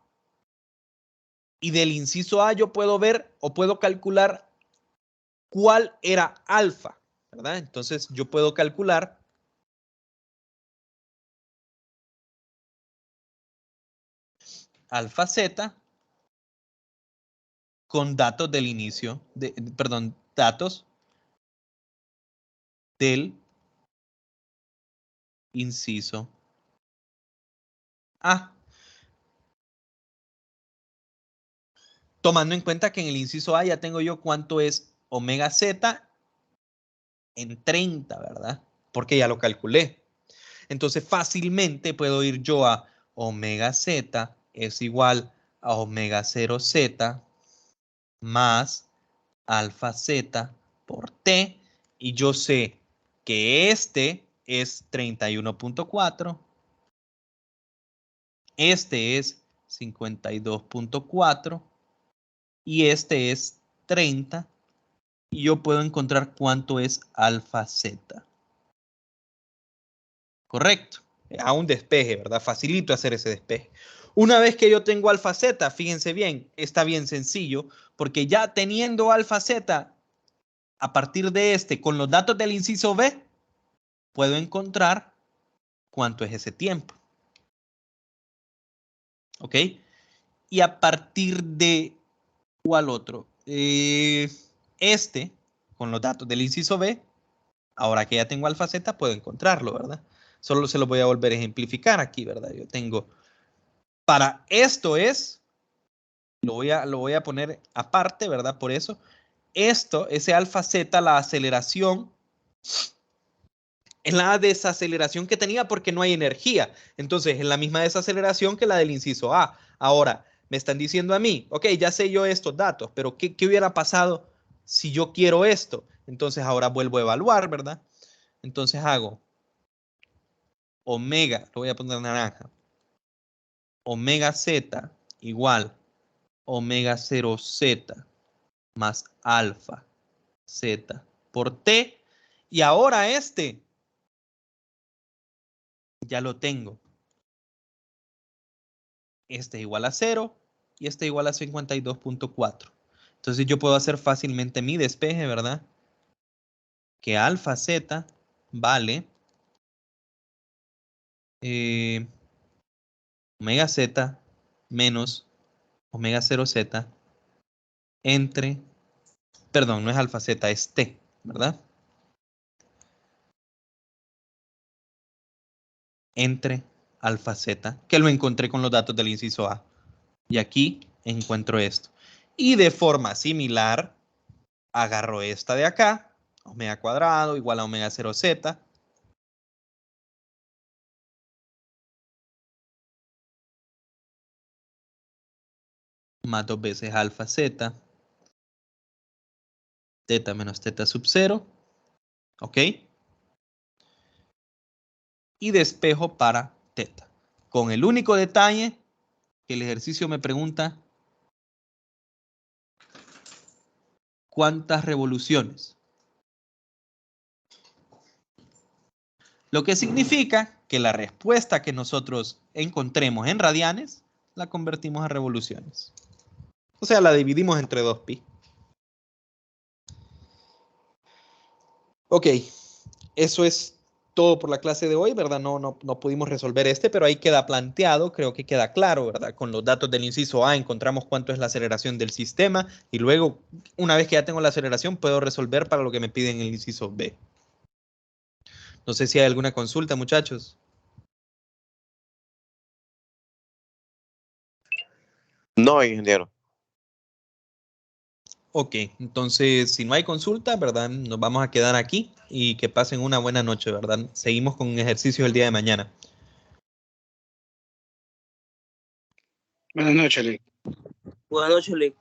Y del inciso A yo puedo ver o puedo calcular cuál era alfa, ¿verdad? Entonces yo puedo calcular alfa z con datos del inicio, perdón, datos del inciso A. Tomando en cuenta que en el inciso A ya tengo yo cuánto es omega z en 30, ¿verdad? Porque ya lo calculé. Entonces fácilmente puedo ir yo a omega z es igual a omega 0 z más alfa z por t, y yo sé que este es 31.4, este es 52.4 y este es 30, y yo puedo encontrar cuánto es alfa z. Correcto. A un despeje, ¿verdad? Facilito hacer ese despeje. Una vez que yo tengo alfa z, fíjense bien, está bien sencillo, porque ya teniendo alfa z, a partir de este, con los datos del inciso B, puedo encontrar cuánto es ese tiempo. ¿Ok? Y a partir de cuál otro. Este, con los datos del inciso B, ahora que ya tengo alfa z, puedo encontrarlo, ¿verdad? Solo se lo voy a volver a ejemplificar aquí, ¿verdad? Yo tengo Para esto es, lo voy a poner aparte, ¿verdad? Por eso, esto, ese alfa z, la aceleración, es la desaceleración que tenía porque no hay energía. Entonces, es la misma desaceleración que la del inciso A. Ahora, me están diciendo a mí, ok, ya sé yo estos datos, pero ¿qué hubiera pasado si yo quiero esto? Entonces, ahora vuelvo a evaluar, ¿verdad? Entonces hago omega, lo voy a poner naranja, omega z igual omega 0z más alfa z por t. Y ahora este ya lo tengo. Este es igual a 0 y este igual a 52.4. Entonces yo puedo hacer fácilmente mi despeje, ¿verdad? Que alfa z vale omega z menos omega 0z entre, perdón, no es alfa z, es t, ¿verdad? Entre alfa z, que lo encontré con los datos del inciso A. Y aquí encuentro esto. Y de forma similar, agarro esta de acá, omega cuadrado igual a omega 0z, más 2 veces alfa z, teta menos teta sub 0, ¿ok? Y despejo para teta. Con el único detalle que el ejercicio me pregunta cuántas revoluciones. Lo que significa que la respuesta que nosotros encontremos en radianes la convertimos a revoluciones. O sea, la dividimos entre 2pi. Ok, eso es todo por la clase de hoy, ¿verdad? No pudimos resolver este, pero ahí queda planteado, creo que queda claro, ¿verdad? Con los datos del inciso A encontramos cuánto es la aceleración del sistema y luego, una vez que ya tengo la aceleración, puedo resolver para lo que me piden en el inciso B. No sé si hay alguna consulta, muchachos. No, ingeniero. Ok, entonces si no hay consulta, ¿verdad? Nos vamos a quedar aquí y que pasen una buena noche, ¿verdad? Seguimos con ejercicios el día de mañana. Buenas noches, Lee. Buenas noches, Lee.